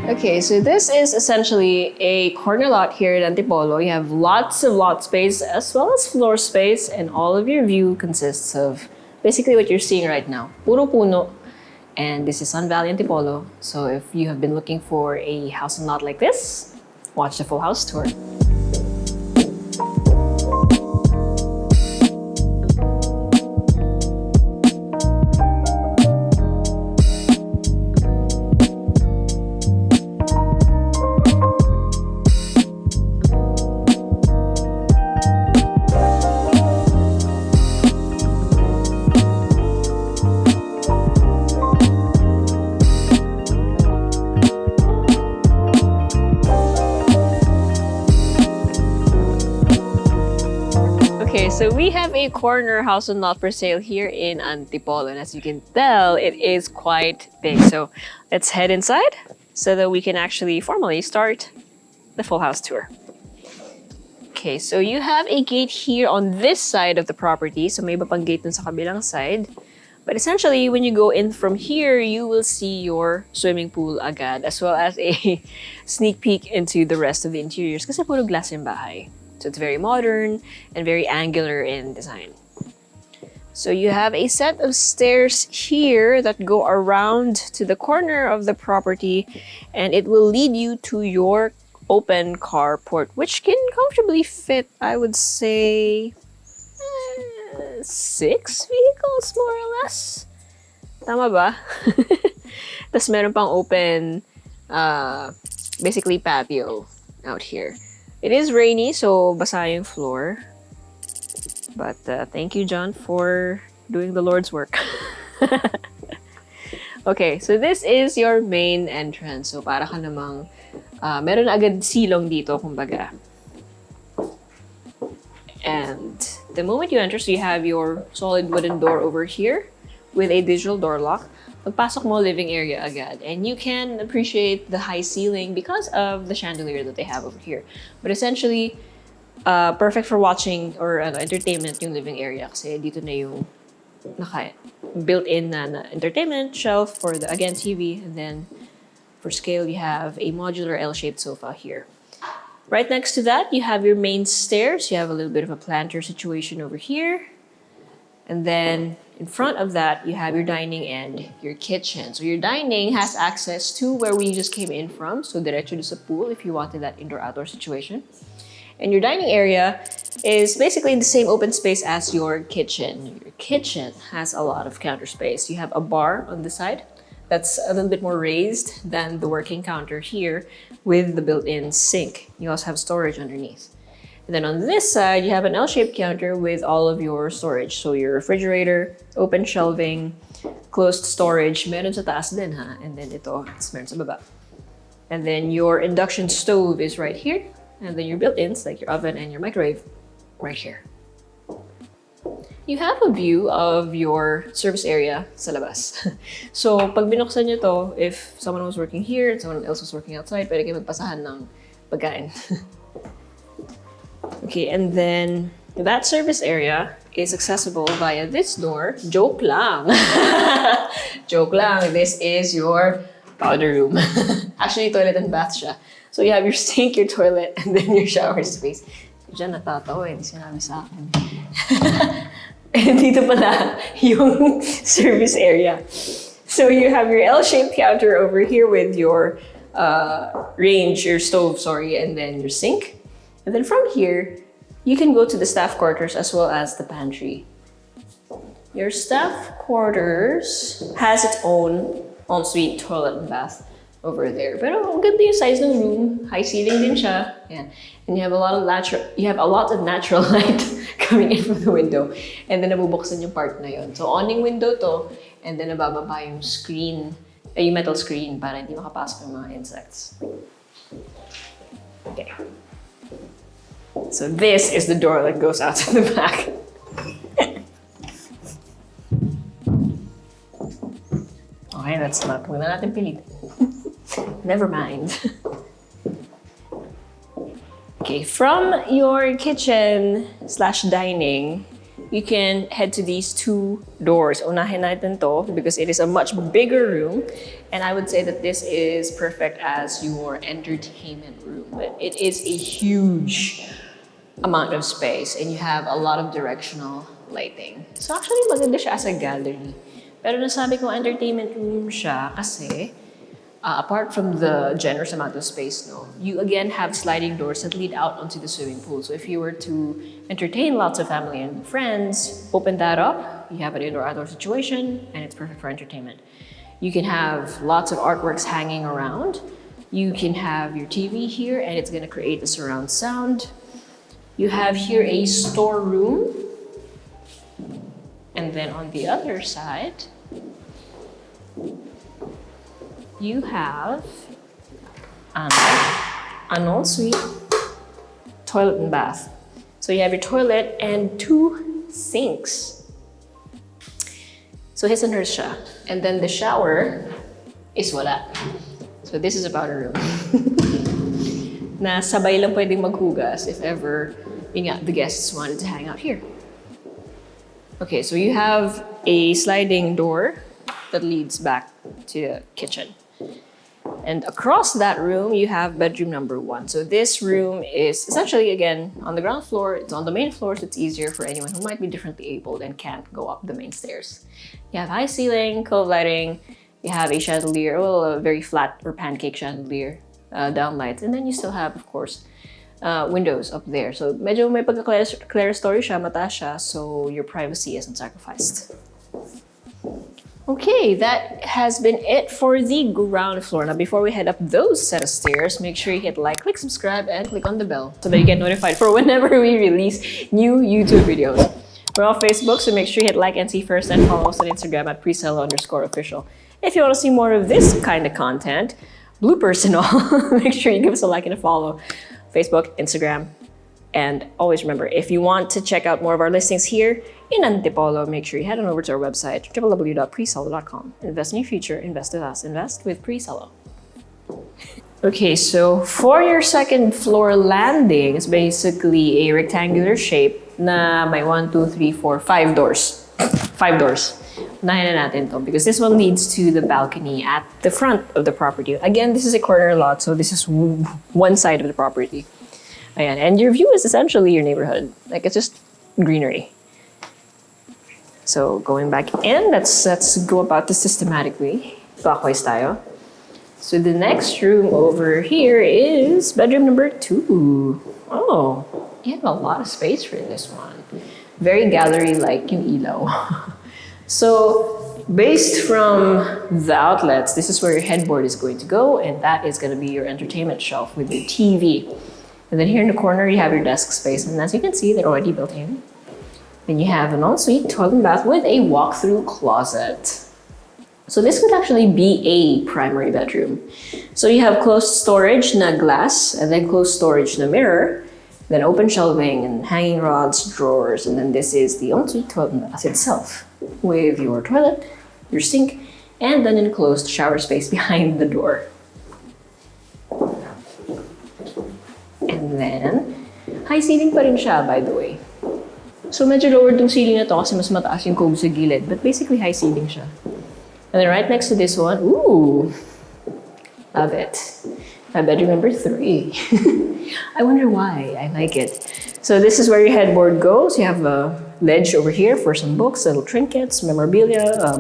Okay, so this is essentially a corner lot here at Antipolo. You have lots of lot space as well as floor space, and all of your view consists of basically what you're seeing right now. Puro puno. And this is Sun Valley Antipolo. So if you have been looking for a house and lot like this, watch the full house tour. Okay, so we have a corner house and lot for sale here in Antipolo, and as you can tell, it is quite big. So let's head inside so that we can actually formally start the full house tour. Okay, so you have a gate here on this side of the property, so may iba pang gate dun sa kabilang side. But essentially, when you go in from here, you will see your swimming pool agad, as well as a sneak peek into the rest of the interiors kasi puro glass yung bahay. So it's very modern and very angular in design. So you have a set of stairs here that go around to the corner of the property, and it will lead you to your open carport, which can comfortably fit, I would say, 6 vehicles, more or less. Tama ba? Tapos meron pang open, basically patio out here. It is rainy, so basa yung floor. But thank you, John, for doing the Lord's work. Okay, so this is your main entrance. So para ka namang meron agad silong dito, kumbaga. And the moment you enter, so you have your solid wooden door over here with a digital door lock. Pagpasok mo, living area agad. And you can appreciate the high ceiling because of the chandelier that they have over here. But essentially, perfect for watching or entertainment yung living area kasi dito na yung built-in na entertainment shelf for the, again, TV. And then for scale, you have a modular L-shaped sofa here. Right next to that, you have your main stairs. You have a little bit of a planter situation over here. And then in front of that, you have your dining and your kitchen. So your dining has access to where we just came in from. So diretso sa pool if you wanted that indoor-outdoor situation. And your dining area is basically the same open space as your kitchen. Your kitchen has a lot of counter space. You have a bar on the side that's a little bit more raised than the working counter here with the built-in sink. You also have storage underneath. And then on this side, you have an L-shaped counter with all of your storage. So your refrigerator, open shelving, closed storage, meron sa taas din ha. And then ito, meron sa baba. And then your induction stove is right here. And then your built-ins, like your oven and your microwave, right here. You have a view of your service area sa labas. So pag binuksan nyo to, if someone was working here and someone else was working outside, pwede kayo magpasahan ng pagkain. Okay, and then that service area is accessible via this door. Joke lang. Joke lang. This is your powder room. Actually, toilet and bath siya. So you have your sink, your toilet, and then your shower space. Diyan natatawa hindi sinabi sa akin. And dito pala yung service area. So you have your L-shaped counter over here with your your stove, and then your sink. And then from here, you can go to the staff quarters as well as the pantry. Your staff quarters has its own ensuite toilet and bath over there. Pero ang ganda yung size ng room, high ceiling din siya. Yan. And you have a lot of natural light coming in from the window. And then nabubuksan yung part na yun. So awning window to, and then nabababa yung screen, yung metal screen para hindi makapasok yung mga insects. Okay. So this is the door that goes out to the back. Okay, that's not. Huwag na natin pilitin. Never mind. Okay, from your kitchen/dining, you can head to these two doors. Unahin natin to because it is a much bigger room. And I would say that this is perfect as your entertainment room. But it is a huge amount of space and you have a lot of directional lighting. So actually, maganda siya as a gallery. Pero nasabi ko entertainment room siya kasi apart from the generous amount of space, no, you again have sliding doors that lead out onto the swimming pool. So if you were to entertain lots of family and friends, open that up, you have an indoor-outdoor situation, and it's perfect for entertainment. You can have lots of artworks hanging around. You can have your TV here, and it's gonna create a surround sound. You have here a storeroom. And then on the other side, you have an ensuite toilet and bath. So you have your toilet and two sinks. So his and hers siya. And then the shower is wala. So this is a powder room. Na sabay lang pwedeng maghugas if ever the guests wanted to hang out here. Okay, so you have a sliding door that leads back to the kitchen. And across that room, you have bedroom number 1. So this room is essentially, again, on the ground floor. It's on the main floor, so it's easier for anyone who might be differently abled and can't go up the main stairs. You have high ceiling, cove lighting. You have a chandelier, well, a very flat or pancake chandelier, down lights. And then you still have, of course, windows up there. So medyo may pagka-clerestory siya, mataas siya, so your privacy isn't sacrificed. Okay, that has been it for the ground floor. Now, before we head up those set of stairs, make sure you hit like, click subscribe, and click on the bell so that you get notified for whenever we release new YouTube videos. We're on Facebook, so make sure you hit like and see first and follow us on Instagram at Presello_official. If you want to see more of this kind of content, bloopers and all, make sure you give us a like and a follow. Facebook, Instagram, and always remember, if you want to check out more of our listings here in Antipolo, make sure you head on over to our website, www.presello.com. Invest in your future, invest with us, invest with Presello. Okay, so for your second floor landing, it's basically a rectangular shape na may 1, 2, 3, 4, 5 doors. 5 doors. Unahin na natin to because this one leads to the balcony at the front of the property. Again, this is a corner lot, so this is one side of the property. Ayan. And your view is essentially your neighborhood. Like, it's just greenery. So going back in, let's go about this systematically. Clockwise tayo. So the next room over here is bedroom number 2. Oh, you have a lot of space for this one. Very gallery-like yung ilaw. So based from the outlets, this is where your headboard is going to go, and that is going to be your entertainment shelf with your TV. And then here in the corner, you have your desk space, and as you can see, they're already built in. Then you have an ensuite toilet and bath with a walk-through closet. So this could actually be a primary bedroom. So you have closed storage na glass, and then closed storage na mirror, then open shelving and hanging rods, drawers, and then this is the ensuite toilet and bath itself with your toilet, your sink, and then an enclosed shower space behind the door. And then, high ceiling pa rin siya, by the way. So medyo lower tong ceiling na to kasi mas mataas yung cove sa gilid, but basically high ceiling siya. And then right next to this one, ooh, love it. My bedroom number 3. I wonder why I like it. So this is where your headboard goes. You have a ledge over here for some books, little trinkets, memorabilia,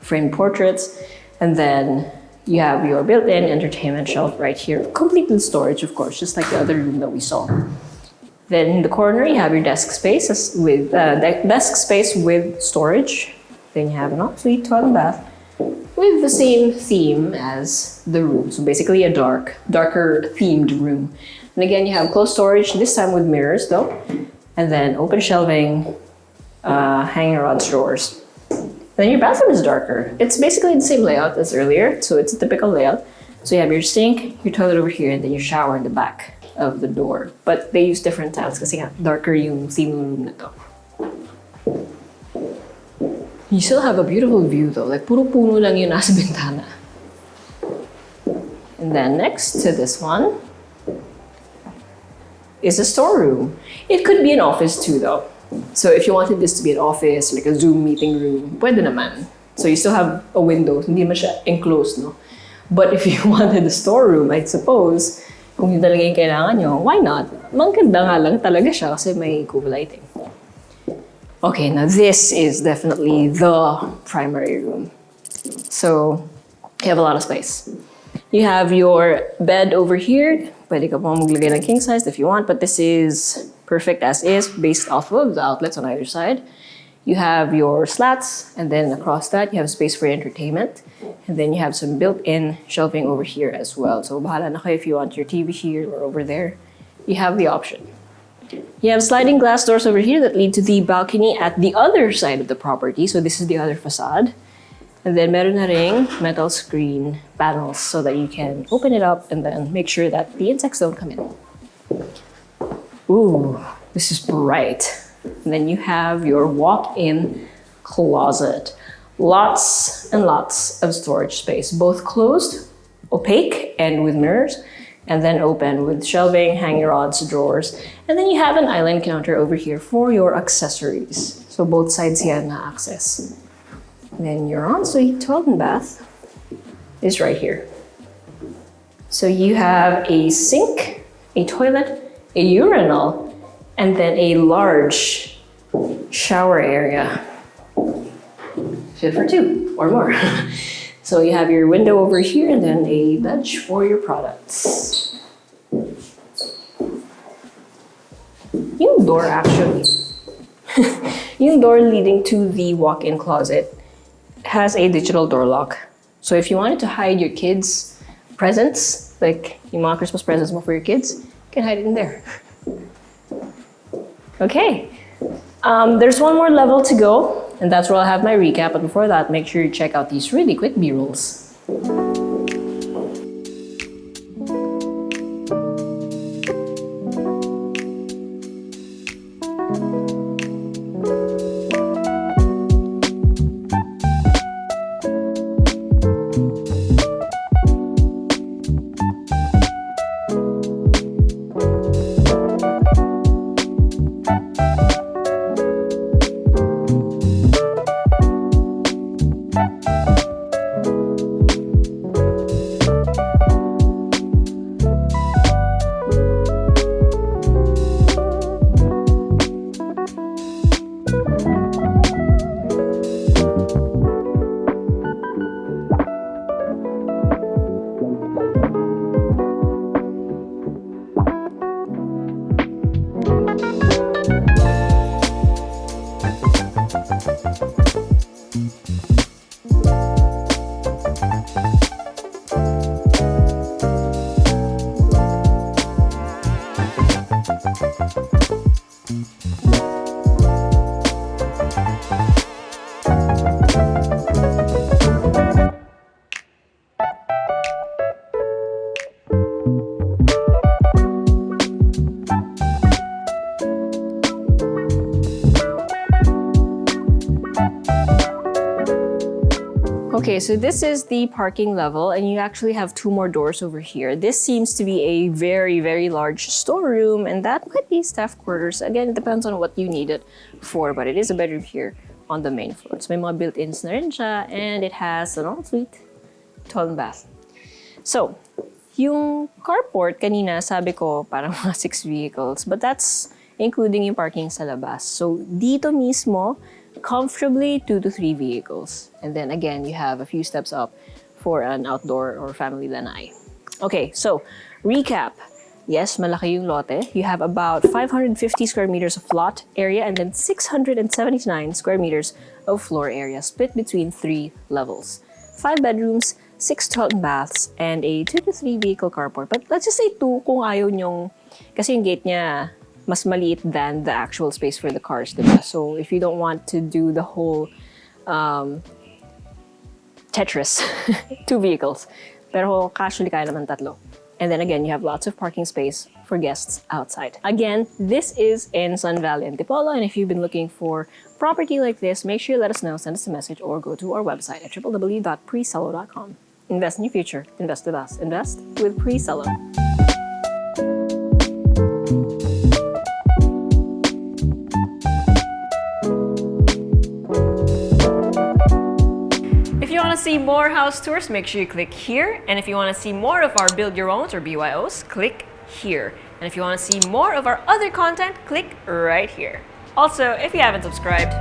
framed portraits, and then you have your built-in entertainment shelf right here, complete with storage, of course, just like the other room that we saw. Then in the corner, you have your desk space with storage. Then you have an ensuite toilet and bath with the same theme as the room. So basically a darker themed room. And again, you have closed storage, this time with mirrors though. And then open shelving, hanging rods, drawers. Then your bathroom is darker. It's basically the same layout as earlier, so it's a typical layout. So you have your sink, your toilet over here, and then your shower in the back of the door. But they use different tiles kasi nga darker yung theme room na to. You still have a beautiful view though, like puro puno lang yung nasa bintana. And then next to this one is a storeroom. It could be an office too though. So if you wanted this to be an office, like a Zoom meeting room, pwede naman. So you still have a window, hindi man siya enclosed, no? But if you wanted a storeroom, I suppose, kung yun talaga yung kailangan nyo, why not? Maganda nga lang talaga siya kasi may cool lighting. Okay, now this is definitely the primary room. So, you have a lot of space. You have your bed over here. Pwede ka pong maglagay ng king size if you want, but this is perfect as is based off of the outlets on either side. You have your slats, and then across that, you have space for entertainment. And then you have some built-in shelving over here as well. So, bahala na kayo if you want your TV here or over there. You have the option. You have sliding glass doors over here that lead to the balcony at the other side of the property. So, this is the other facade. And then, meron na ring metal screen panels so that you can open it up and then make sure that the insects don't come in. Ooh, this is bright. And then you have your walk-in closet. Lots and lots of storage space, both closed, opaque, and with mirrors, and then open with shelving, hanging rods, drawers. And then you have an island counter over here for your accessories. So both sides here na access. And then your ensuite toilet and bath is right here. So you have a sink, a toilet, a urinal, and then a large shower area. Fit for two or more. So you have your window over here and then a bench for your products. Yung door actually, yung door leading to the walk-in closet has a digital door lock. So if you wanted to hide your kids' presents, like yung mga Christmas presents mo for your kids, you can hide it in there. Okay, there's one more level to go, and that's where I'll have my recap. But before that, make sure you check out these really quick B-rolls. Okay, so this is the parking level, and you actually have two more doors over here. This seems to be a very, very large storeroom, and that might be staff quarters. Again, it depends on what you need it for, but it is a bedroom here on the main floor. So may mga built-ins na rin siya, and it has an ensuite, toilet and bath. So, yung carport, kanina sabi ko parang mga 6 vehicles, but that's including yung parking sa labas. So, dito mismo, comfortably 2 to 3 vehicles. And then again, you have a few steps up for an outdoor or family lanai. Okay, so recap. Yes, malaki yung lote. You have about 550 square meters of lot area and then 679 square meters of floor area split between 3 levels. 5 bedrooms, 6 toilet and baths, and a 2 to 3 vehicle carport. But let's just say 2 kung ayaw nyong, kasi yung gate niya mas maliit than the actual space for the cars, diba? So if you don't want to do the whole Tetris, 2 vehicles. Pero casually kaya naman 3. And then again, you have lots of parking space for guests outside. Again, this is in Sun Valley, Antipolo, and if you've been looking for property like this, make sure you let us know, send us a message, or go to our website at www.presello.com. Invest in your future. Invest with us. Invest with Presello. want to see more house tours, make sure you click here. And if you want to see more of our Build Your Owns or BYOs, click here. And if you want to see more of our other content, click right here. Also, if you haven't subscribed,